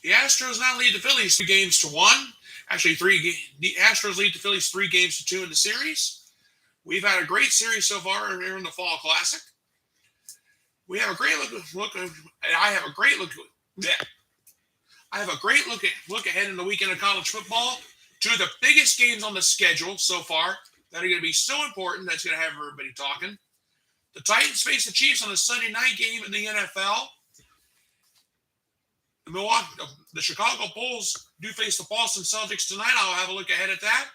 The Astros now lead the Phillies 3-1. Actually, the Astros lead the Phillies 3-2 in the series. We've had a great series so far here in the Fall Classic. We have a great look. I have a great look. Yeah. I have a great look ahead in the weekend of college football. Two of the biggest games on the schedule so far that are going to be so important that's going to have everybody talking. The Titans face the Chiefs on a Sunday night game in the NFL. The Chicago Bulls do face the Boston Celtics tonight. I'll have a look ahead at that.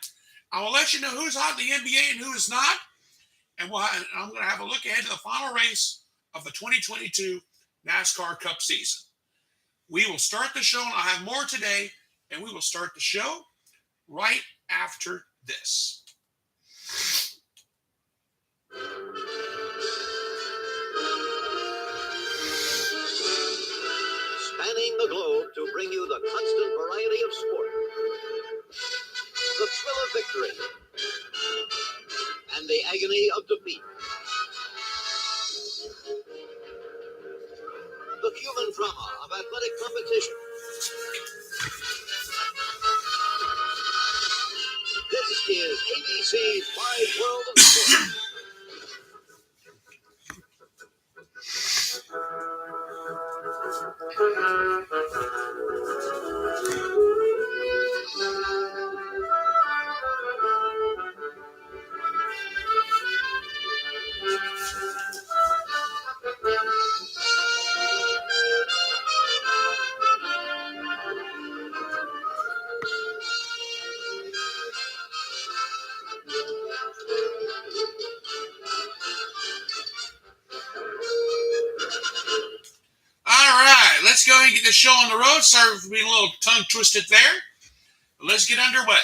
I will let you know who's hot in the NBA and who is not. And I'm going to have a look ahead to the final race of the 2022 NASCAR Cup season. We will start the show, and I'll have more today, and we will start the show right after this. Spanning the globe to bring you the constant variety of sport, the thrill of victory, and the agony of defeat. The human drama of athletic competition. This is ABC's Wide World of Sport. Let's go ahead and get the show on the road. Sorry for being a little tongue twisted there. But let's get underway.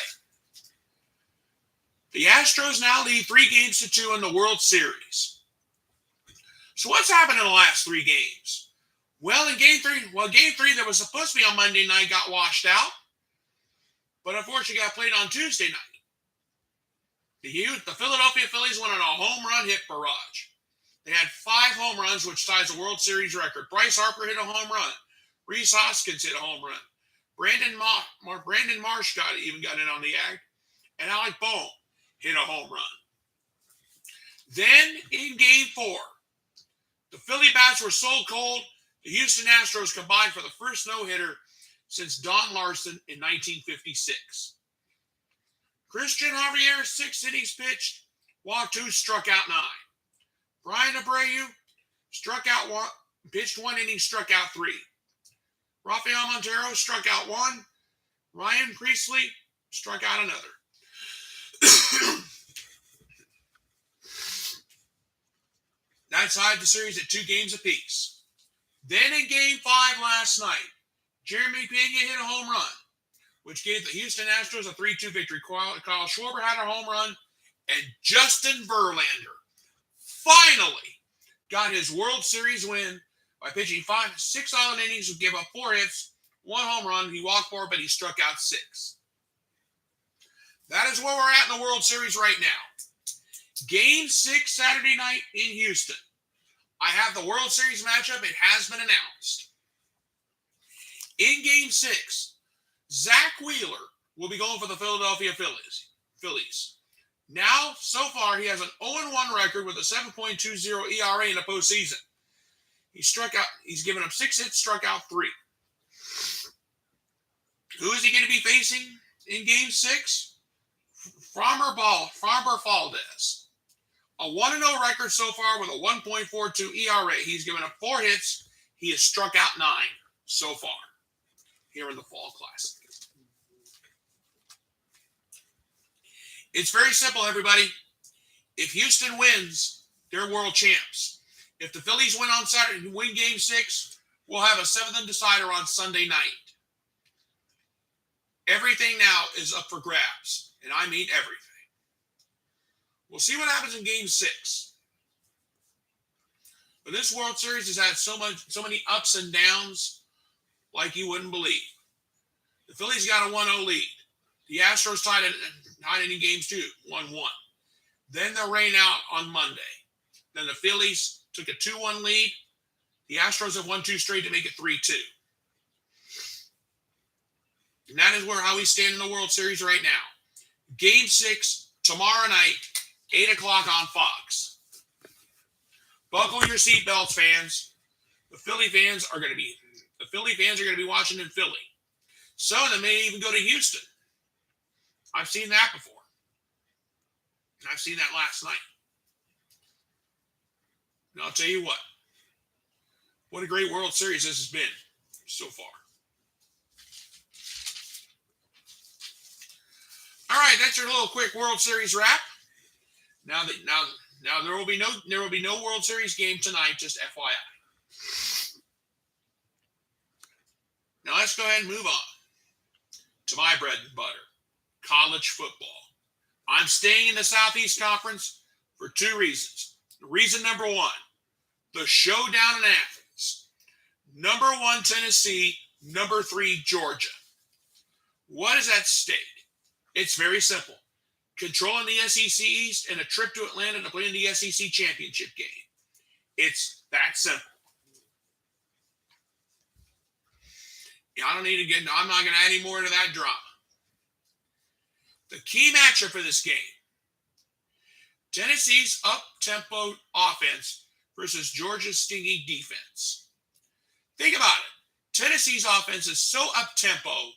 The Astros now lead 3-2 in the World Series. So what's happened in the last 3 games? Well, in Game 3 that was supposed to be on Monday night got washed out. But unfortunately got played on Tuesday night. The Philadelphia Phillies went on a home run hit barrage. They had 5 home runs, which ties the World Series record. Bryce Harper hit a home run. Rhys Hoskins hit a home run. Brandon Marsh got in on the act. And Alec Bohm hit a home run. Then in Game 4, the Philly bats were so cold, the Houston Astros combined for the first no-hitter since Don Larson in 1956. Christian Javier, 6 innings pitched, walked 2, struck out 9. Brian Abreu struck out 1, pitched 1 inning, struck out 3. Rafael Montero struck out 1. Ryan Priestley struck out another. That tied the series at 2 games apiece. Then in Game 5 last night, Jeremy Pena hit a home run, which gave the Houston Astros a 3-2 victory. Kyle Schwarber had a home run, and Justin Verlander finally got his World Series win by pitching 6 solid innings, who gave up 4 hits, 1 home run. He walked 4, but he struck out 6. That is where we're at in the World Series right now. Game 6 Saturday night in Houston. I have the World Series matchup. It has been announced. In Game 6, Zach Wheeler will be going for the Philadelphia Phillies. Now, so far, he has an 0-1 record with a 7.20 ERA in the postseason. He's given up 6 hits, struck out 3. Who is he going to be facing in Game 6? Framber Valdez. A 1-0 record so far with a 1.42 ERA. He's given up 4 hits. He has struck out 9 so far here in the Fall Classic. It's very simple, everybody. If Houston wins, they're world champs. If the Phillies win on Saturday and win Game 6, we'll have a 7th decider on Sunday night. Everything now is up for grabs, and I mean everything. We'll see what happens in Game 6. But this World Series has had so many ups and downs like you wouldn't believe. The Phillies got a 1-0 lead. The Astros tied in games 2, 1-1. Then the rain out on Monday. Then the Phillies took a 2-1 lead. The Astros have won 2 straight to make it 3-2. And that is how we stand in the World Series right now. Game 6 tomorrow night, 8 o'clock on Fox. Buckle your seatbelts, fans. The Philly fans are going to be watching in Philly. Some of them may even go to Houston. I've seen that before. And I've seen that last night. And I'll tell you what a great World Series this has been so far. All right, that's your little quick World Series wrap. Now there will be no World Series game tonight, just FYI. Now let's go ahead and move on to my bread and butter, college football. I'm staying in the Southeast Conference for 2 reasons. Reason number 1, the showdown in Athens. Number 1, Tennessee. Number 3, Georgia. What is at stake? It's very simple. Controlling the SEC East and a trip to Atlanta to play in the SEC championship game. It's that simple. I'm not going to add any more to that drama. The key matchup for this game, Tennessee's up-tempo offense versus Georgia's stingy defense. Think about it. Tennessee's offense is so up-tempo.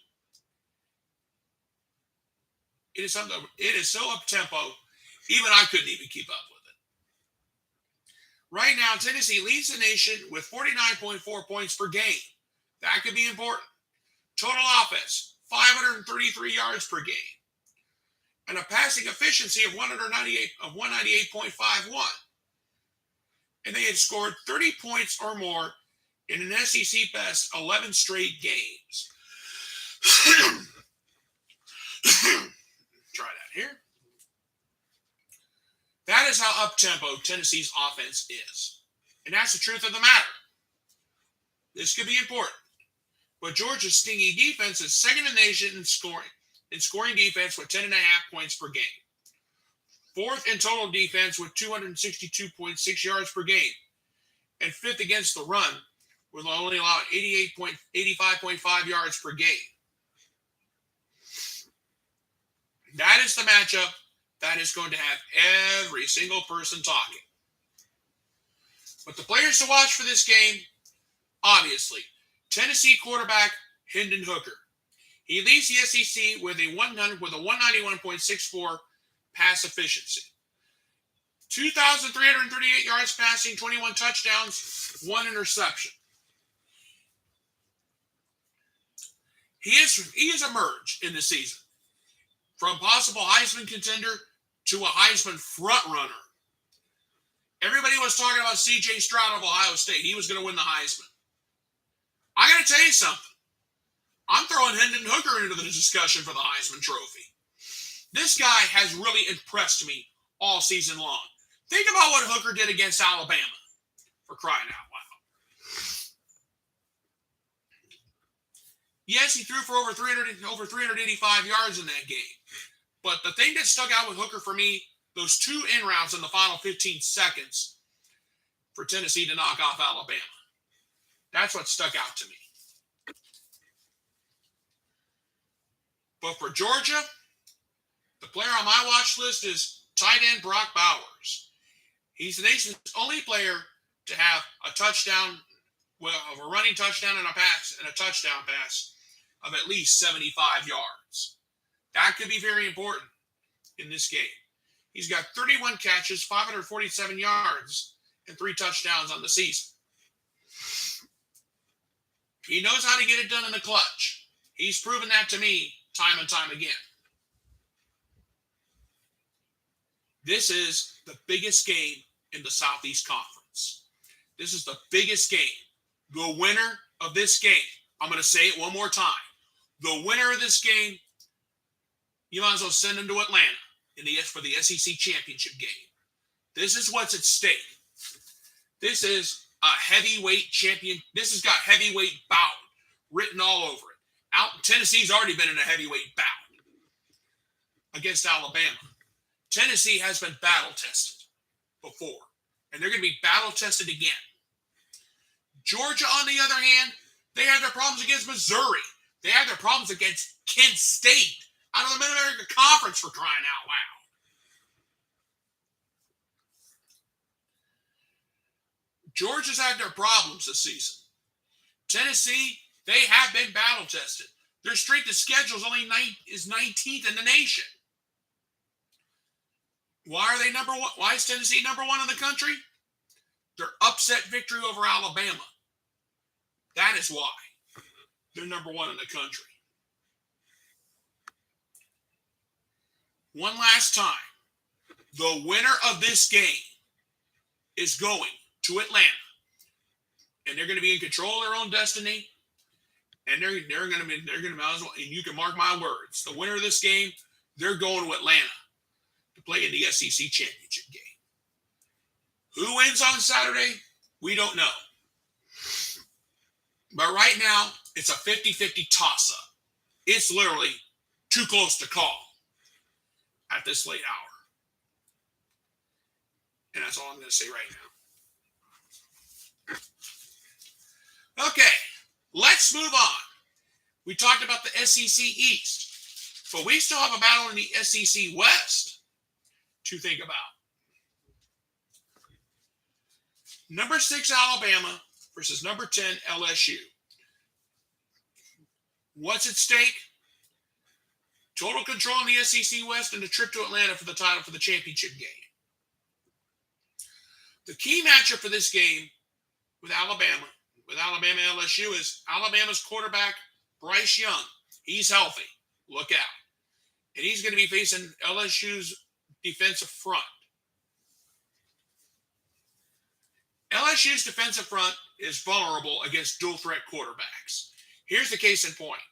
It is so up-tempo, even I couldn't even keep up with it. Right now, Tennessee leads the nation with 49.4 points per game. That could be important. Total offense, 533 yards per game. And a passing efficiency of 198.51. And they had scored 30 points or more in an SEC best 11 straight games. Try that here. That is how up-tempo Tennessee's offense is. And that's the truth of the matter. This could be important. But Georgia's stingy defense is second in the nation in scoring defense with 10.5 points per game. 4th in total defense with 262.6 yards per game. And 5th against the run with only allowed 85.5 yards per game. That is the matchup that is going to have every single person talking. But the players to watch for this game, obviously, Tennessee quarterback Hendon Hooker. He leads the SEC with a 191.64 pass efficiency. 2,338 yards passing, 21 touchdowns, 1 interception. He has emerged in the season from possible Heisman contender to a Heisman frontrunner. Everybody was talking about C.J. Stroud of Ohio State. He was going to win the Heisman. I got to tell you something. I'm throwing Hendon Hooker into the discussion for the Heisman Trophy. This guy has really impressed me all season long. Think about what Hooker did against Alabama, for crying out loud. Yes, he threw for over 385 yards in that game. But the thing that stuck out with Hooker for me, those 2 in-rounds in the final 15 seconds for Tennessee to knock off Alabama. That's what stuck out to me. But for Georgia, the player on my watch list is tight end Brock Bowers. He's the nation's only player to have a touchdown, a running touchdown and a touchdown pass of at least 75 yards. That could be very important in this game. He's got 31 catches, 547 yards, and 3 touchdowns on the season. He knows how to get it done in the clutch. He's proven that to me time and time again. This is the biggest game in the Southeast Conference. This is the biggest game. The winner of this game, I'm going to say it one more time. The winner of this game, you might as well send him to Atlanta for the SEC championship game. This is what's at stake. This is a heavyweight champion. This has got heavyweight bout written all over it. Tennessee's already been in a heavyweight bout against Alabama. Tennessee has been battle tested before, and they're going to be battle tested again. Georgia, on the other hand, they had their problems against Missouri. They had their problems against Kent State out of the Mid-America Conference, for crying out loud. Georgia's had their problems this season. Tennessee, they have been battle tested. Their strength of schedule is 19th in the nation. Why are they number one? Why is Tennessee number one in the country? Their upset victory over Alabama. That is why they're number one in the country. One last time. The winner of this game is going to Atlanta. And they're going to be in control of their own destiny. And they're going to might as well, and you can mark my words. The winner of this game, they're going to Atlanta to play in the SEC championship game. Who wins on Saturday? We don't know. But right now, it's a 50-50 toss-up. It's literally too close to call at this late hour. And that's all I'm going to say right now. Okay, let's move on. We talked about the SEC East, but we still have a battle in the SEC West to think about. Number 6 Alabama versus number 10 LSU. What's at stake? Total control in the SEC West and a trip to Atlanta for the title for the championship game. The key matchup for this game with Alabama and LSU is Alabama's quarterback, Bryce Young. He's healthy. Look out. And he's going to be facing LSU's defensive front. LSU's defensive front is vulnerable against dual threat quarterbacks. Here's the case in point.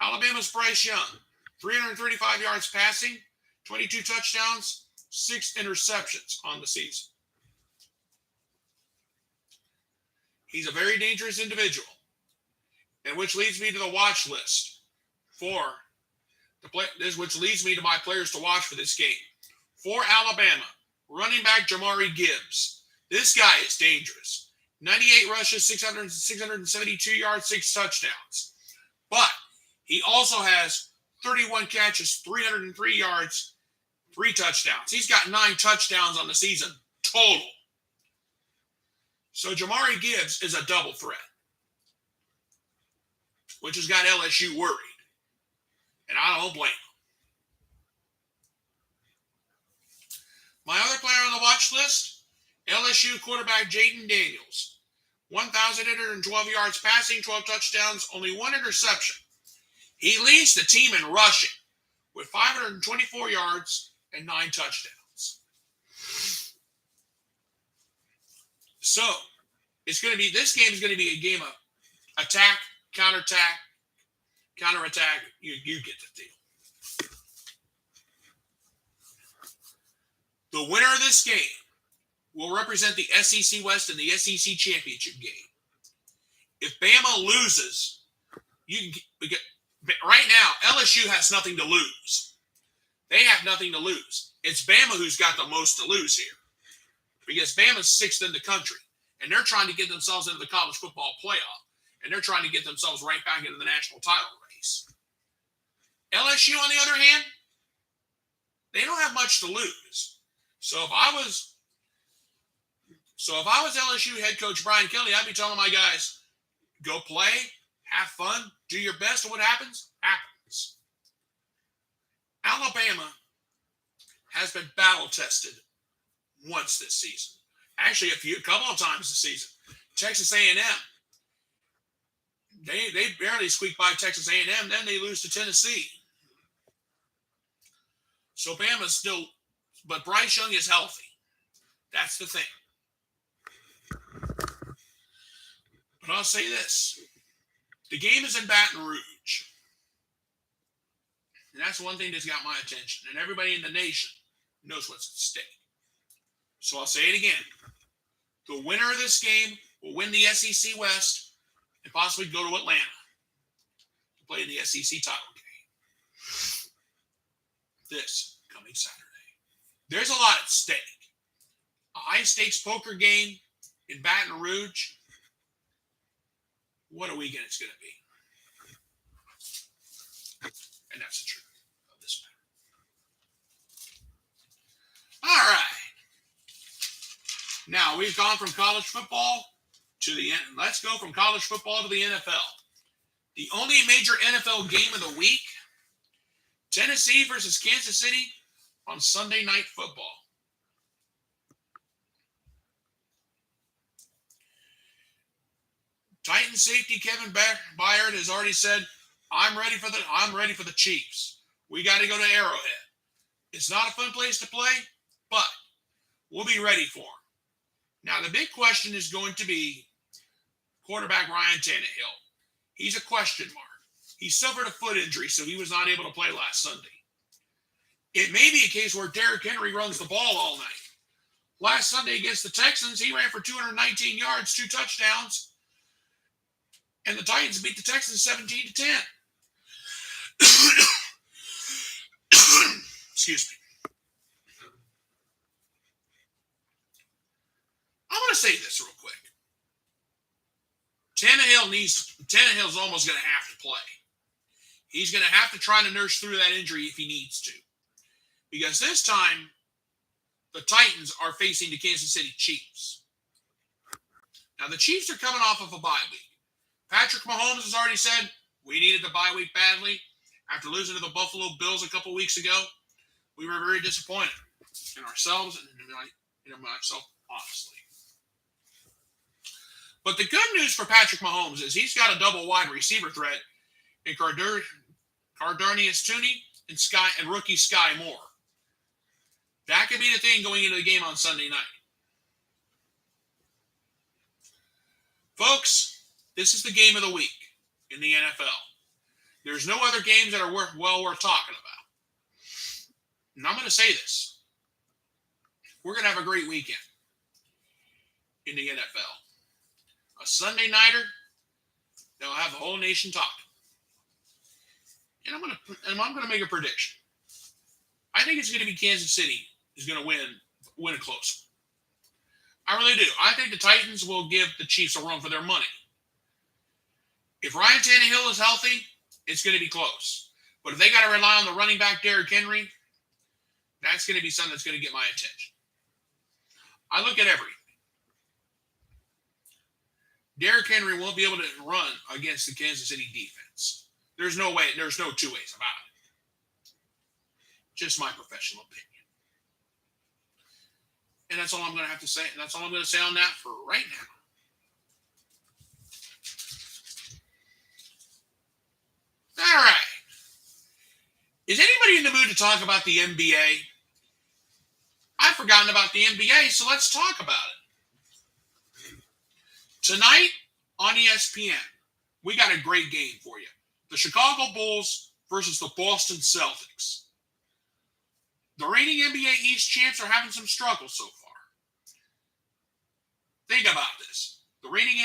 Alabama's Bryce Young, 335 yards passing, 22 touchdowns, 6 interceptions on the season. He's a very dangerous individual, and which leads me to the watch list which leads me to my players to watch for this game. For Alabama, running back Jamari Gibbs. This guy is dangerous. 98 rushes, 672 yards, 6 touchdowns. But he also has 31 catches, 303 yards, 3 touchdowns. He's got 9 touchdowns on the season total. So Jamari Gibbs is a double threat, which has got LSU worried. And I don't blame him. My other player on the watch list, LSU quarterback Jaden Daniels. 1,812 yards passing, 12 touchdowns, only 1 interception. He leads the team in rushing with 524 yards and 9 touchdowns. So, this game is going to be a game of attack, counterattack. You get the deal. The winner of this game will represent the SEC West in the SEC championship game. If Bama loses, right now, LSU has nothing to lose. They have nothing to lose. It's Bama who's got the most to lose here. Because Bama's 6th in the country. And they're trying to get themselves into the college football playoff. And they're trying to get themselves right back into the national title race. LSU, on the other hand, they don't have much to lose. So if I was LSU head coach Brian Kelly, I'd be telling my guys, go play, have fun, do your best, and what happens? Happens. Alabama has been battle tested once this season. Actually, a couple of times this season. Texas A&M. They barely squeaked by Texas A&M, then they lose to Tennessee. So Bama's still, but Bryce Young is healthy. That's the thing. But I'll say this. The game is in Baton Rouge. And that's one thing that's got my attention. And everybody in the nation knows what's at stake. So I'll say it again. The winner of this game will win the SEC West and possibly go to Atlanta to play in the SEC title game. This coming Saturday. There's a lot at stake. A high-stakes poker game in Baton Rouge. What a weekend it's going to be. And that's the truth of this matter. All right. Now, we've gone from college football to the end. Let's go from college football to the NFL. The only major NFL game of the week, Tennessee versus Kansas City on Sunday Night Football. Titan safety Kevin Byard has already said, I'm ready for the Chiefs. We got to go to Arrowhead. It's not a fun place to play, but we'll be ready for them. Now, the big question is going to be quarterback Ryan Tannehill. He's a question mark. He suffered a foot injury, so he was not able to play last Sunday. It may be a case where Derrick Henry runs the ball all night. Last Sunday against the Texans, he ran for 219 yards, 2 touchdowns, and the Titans beat the Texans 17-10. Excuse me. I'm going to say this real quick. Tannehill's almost going to have to play. He's going to have to try to nurse through that injury if he needs to. Because this time, the Titans are facing the Kansas City Chiefs. Now, the Chiefs are coming off of a bye week. Patrick Mahomes has already said, we needed the bye week badly. After losing to the Buffalo Bills a couple weeks ago, we were very disappointed in ourselves and in myself, honestly. But the good news for Patrick Mahomes is he's got a double wide receiver threat in Kadarius Toney and rookie Sky Moore. That could be the thing going into the game on Sunday night. Folks, this is the game of the week in the NFL. There's no other games that are worth talking about. And I'm going to say this. We're going to have a great weekend in the NFL. A Sunday nighter that'll have the whole nation talking. And I'm going to make a prediction. I think it's going to be Kansas City is going to win a close one. I really do. I think the Titans will give the Chiefs a run for their money. If Ryan Tannehill is healthy, it's going to be close. But if they got to rely on the running back Derrick Henry, that's going to be something that's going to get my attention. I look at everything. Derrick Henry won't be able to run against the Kansas City defense. There's no way. There's no two ways about it. Just my professional opinion. And that's all I'm going to have to say. And that's all I'm going to say on that for right now. All right. Is anybody in the mood to talk about the NBA? I've forgotten about the NBA, so let's talk about it. Tonight on ESPN, we got a great game for you. The Chicago Bulls versus the Boston Celtics. The reigning NBA East champs are having some struggles so far. Think about this. The reigning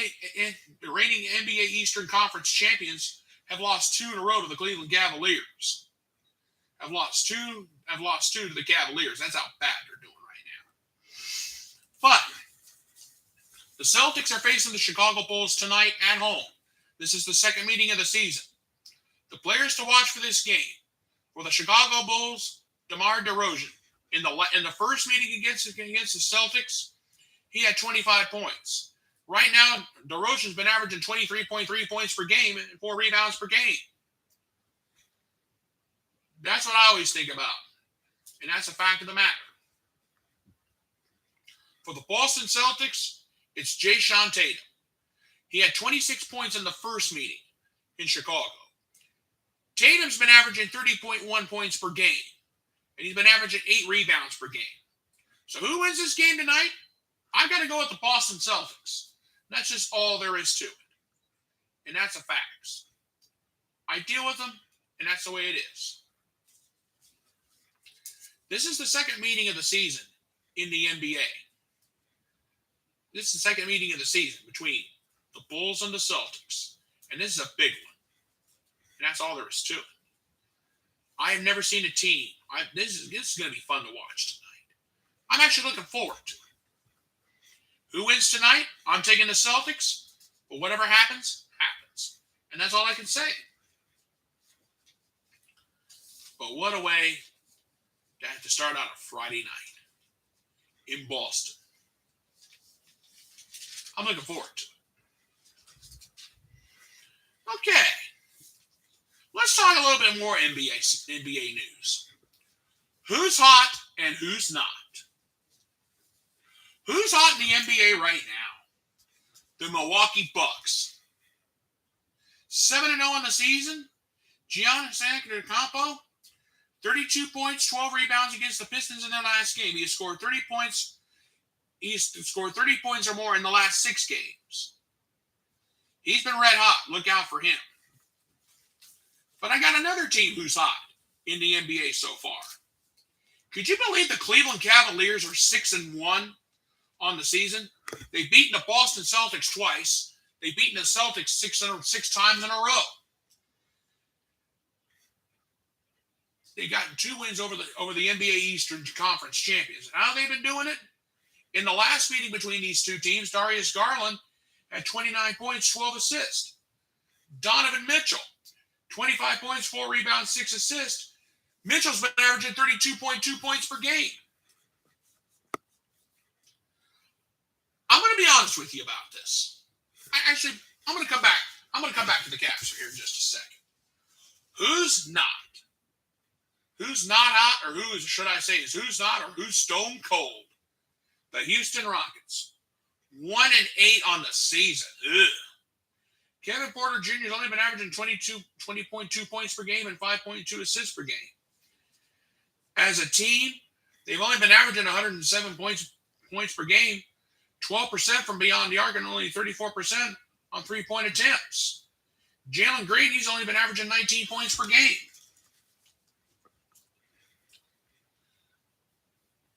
NBA Eastern Conference champions have lost 2 in a row to the Cleveland Cavaliers. Have lost two to the Cavaliers. That's how bad they're doing right now. But the Celtics are facing the Chicago Bulls tonight at home. This is the second meeting of the season. The players to watch for this game for the Chicago Bulls, DeMar DeRozan. In the first meeting against the Celtics, he had 25 points. Right now, DeRozan's been averaging 23.3 points per game and 4 rebounds per game. That's what I always think about. And that's a fact of the matter. For the Boston Celtics, it's Jason Tatum. He had 26 points in the first meeting in Chicago. Tatum's been averaging 30.1 points per game. And he's been averaging 8 rebounds per game. So who wins this game tonight? I've got to go with the Boston Celtics. That's just all there is to it. And that's a fact. I deal with them, and that's the way it is. This is the second meeting of the season in the NBA. This is the second meeting of the season between the Bulls and the Celtics. And this is a big one. And that's all there is to it. I have never seen a team. This is going to be fun to watch tonight. I'm actually looking forward to it. Who wins tonight? I'm taking the Celtics. But whatever happens, happens. And that's all I can say. But what a way to have to start out a Friday night in Boston. I'm looking forward to it. Okay. Let's talk a little bit more NBA news. Who's hot and who's not? Who's hot in the NBA right now? The Milwaukee Bucks. 7-0 in the season. Giannis Antetokounmpo, 32 points, 12 rebounds against the Pistons in their last game. He has scored 30 points. He's scored 30 points or more in the last 6 games. He's been red hot. Look out for him. But I got another team who's hot in the NBA so far. Could you believe the Cleveland Cavaliers are 6-1 on the season? They've beaten the Boston Celtics twice. They've beaten the Celtics 6 times in a row. They've gotten 2 wins over the NBA Eastern Conference champions. How have they been doing it? In the last meeting between these two teams, Darius Garland had 29 points, 12 assists. Donovan Mitchell, 25 points, 4 rebounds, 6 assists. Mitchell's been averaging 32.2 points per game. I'm going to be honest with you about this. I'm going to come back. I'm going to come back to the Cavs here in just a second. Who's not? Who's not hot, or who's not, or who's stone cold? The Houston Rockets. 1-8 on the season. Ugh. Kevin Porter Jr. has only been averaging 20.2 points per game and 5.2 assists per game. As a team, they've only been averaging 107 points per game, 12% from beyond the arc, and only 34% on three-point attempts. Jalen Green, he's only been averaging 19 points per game.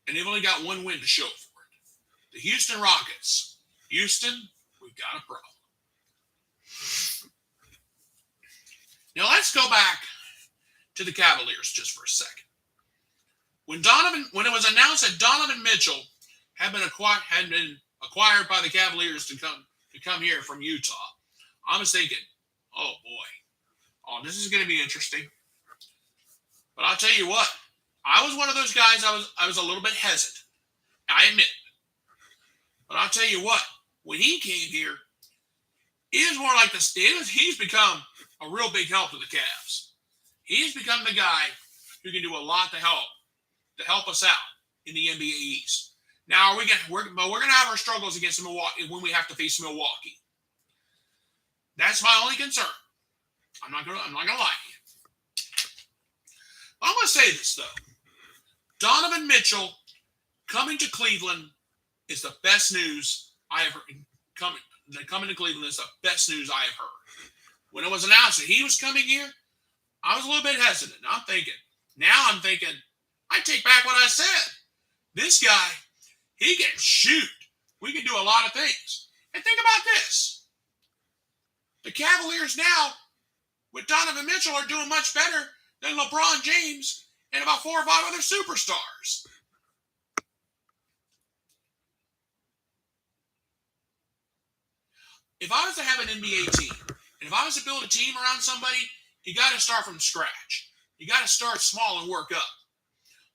And they've only got 1 win to show for it. The Houston Rockets. Houston, we've got a problem. Now let's go back to the Cavaliers just for a second. When it was announced that Donovan Mitchell had been acquired by the Cavaliers to come here from Utah, I was thinking, oh boy, this is going to be interesting. But I'll tell you what, I was one of those guys. I was a little bit hesitant. I admit. But I'll tell you what, when he came here, it is more like this. He's become a real big help to the Cavs. He's become the guy who can do a lot to help us out in the NBA East. Now we're gonna have our struggles against Milwaukee when we have to face Milwaukee. That's my only concern. I'm not gonna lie to you. I'm gonna say this though. Donovan Mitchell coming to Cleveland is the best news I have heard. Coming to Cleveland is the best news I have heard. When it was announced that he was coming here, I was a little bit hesitant. I'm thinking, I take back what I said. This guy, he can shoot. We can do a lot of things. And think about this. The Cavaliers now, with Donovan Mitchell, are doing much better than LeBron James and about 4 or 5 other superstars. If I was to have an NBA team, and if I was to build a team around somebody, you got to start from scratch. You got to start small and work up.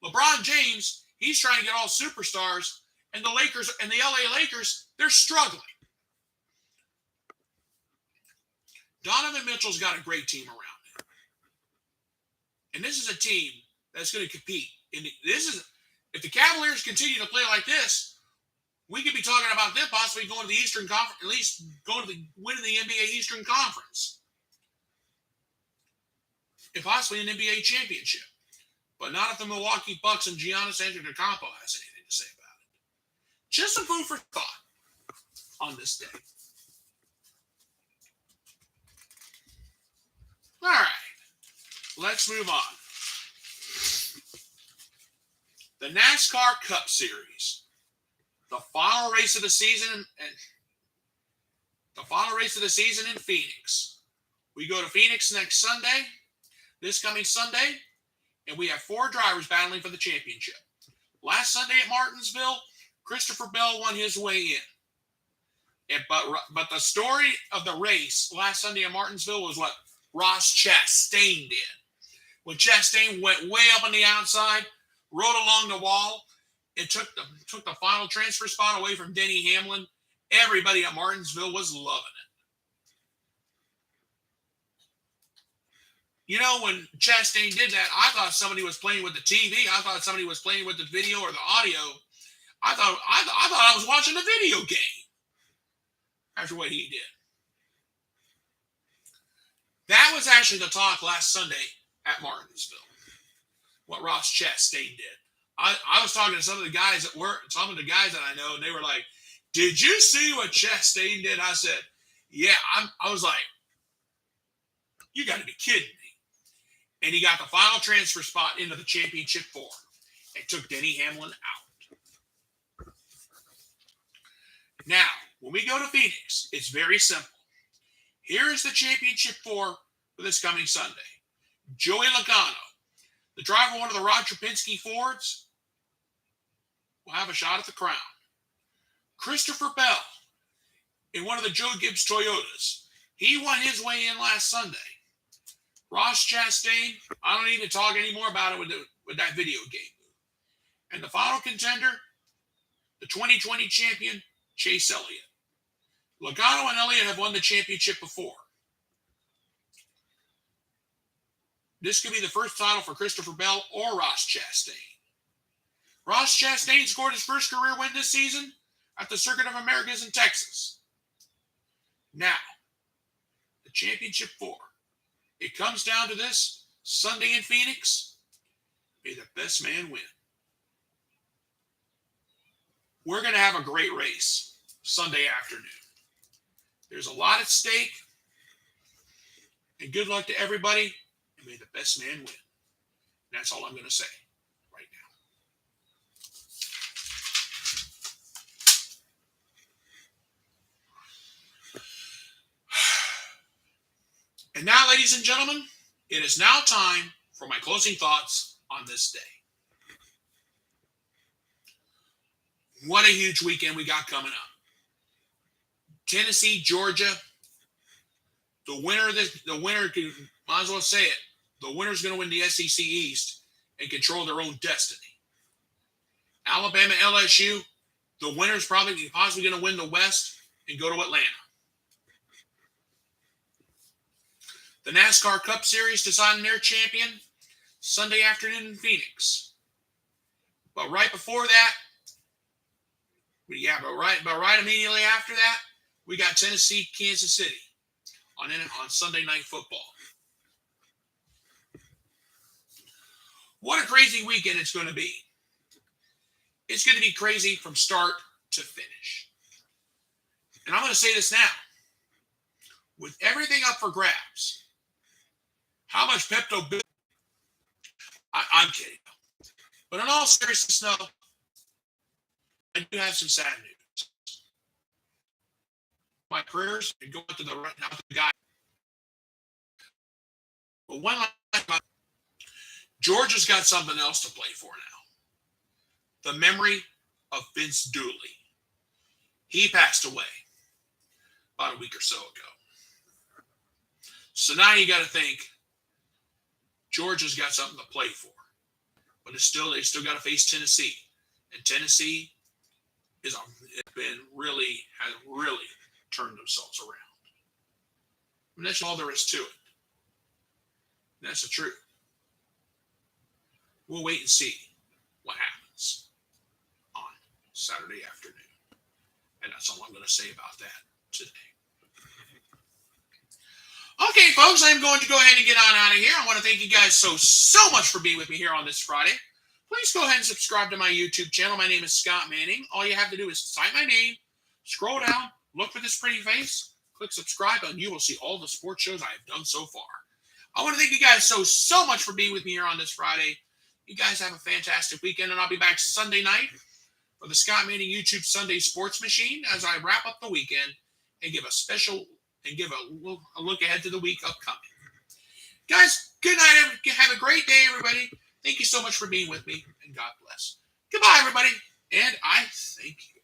LeBron James, he's trying to get all superstars, and the Lakers and the LA Lakers, they're struggling. Donovan Mitchell's got a great team around him. And this is a team that's going to compete. If the Cavaliers continue to play like this, we could be talking about them possibly going to the Eastern Conference, at least going to winning the NBA Eastern Conference. And possibly an NBA championship. But not if the Milwaukee Bucks and Giannis Antetokounmpo has anything to say about it. Just some food for thought on this day. All right. Let's move on. The NASCAR Cup Series. The final race of the season in Phoenix. We go to Phoenix next Sunday, this coming Sunday, and we have 4 drivers battling for the championship. Last Sunday at Martinsville, Christopher Bell won his way in. But the story of the race last Sunday at Martinsville was what Ross Chastain did. when Chastain went way up on the outside, rode along the wall, and took the final transfer spot away from Denny Hamlin. Everybody at Martinsville was loving it. You know, when Chastain did that, I thought somebody was playing with the TV. I thought somebody was playing with the video or the audio. I thought I was watching a video game after what he did. That was actually the talk last Sunday at Martinsville, what Ross Chastain did. I was talking to some of the guys at work, some of the guys that I know, and they were like, "Did you see what Chastain did?" I said, "Yeah." I was like, "You got to be kidding me." And he got the final transfer spot into the championship 4 and took Denny Hamlin out. Now, when we go to Phoenix, it's very simple. Here is the championship 4 for this coming Sunday. Joey Logano, the driver of one of the Roger Penske Fords, will have a shot at the crown. Christopher Bell, in one of the Joe Gibbs Toyotas, he won his way in last Sunday. Ross Chastain, I don't need to talk any more about it with that video game. And the final contender, the 2020 champion, Chase Elliott. Logano and Elliott have won the championship before. This could be the first title for Christopher Bell or Ross Chastain. Ross Chastain scored his first career win this season at the Circuit of Americas in Texas. Now, the championship 4. It comes down to this Sunday in Phoenix. May the best man win. We're going to have a great race Sunday afternoon. There's a lot at stake. And good luck to everybody. And may the best man win. And that's all I'm going to say right now. And now, ladies and gentlemen, it is now time for my closing thoughts on this day. What a huge weekend we got coming up. Tennessee, Georgia. The winner, might as well say it, the winner's going to win the SEC East and control their own destiny. Alabama, LSU, the winner's possibly going to win the West and go to Atlanta. The NASCAR Cup Series deciding their champion Sunday afternoon in Phoenix. But right before that, right immediately after that, we got Tennessee, Kansas City on Sunday Night Football. What a crazy weekend it's going to be. It's going to be crazy from start to finish. And I'm going to say this now. With everything up for grabs, how much Pepto-Bismol? I'm kidding. But in all seriousness, no, I do have some sad news. My prayers and go to the right now to the guy. But one last time, Georgia's got something else to play for now. The memory of Vince Dooley. He passed away about a week or so ago. So now you got to think Georgia's got something to play for. But they still got to face Tennessee. And Tennessee has really turned themselves around. And that's all there is to it. And that's the truth. We'll wait and see what happens on Saturday afternoon. And that's all I'm going to say about that today. Okay, folks, I'm going to go ahead and get on out of here. I want to thank you guys so much for being with me here on this Friday. Please go ahead and subscribe to my YouTube channel. My name is Scott Manning. All you have to do is type my name, scroll down, look for this pretty face, click subscribe, and you will see all the sports shows I have done so far. I want to thank you guys so much for being with me here on this Friday. You guys have a fantastic weekend, and I'll be back Sunday night for the Scott Manning YouTube Sunday Sports Machine as I wrap up the weekend and give a look ahead to the week upcoming. Guys, good night. Have a great day, everybody. Thank you so much for being with me, and God bless. Goodbye, everybody, and I thank you.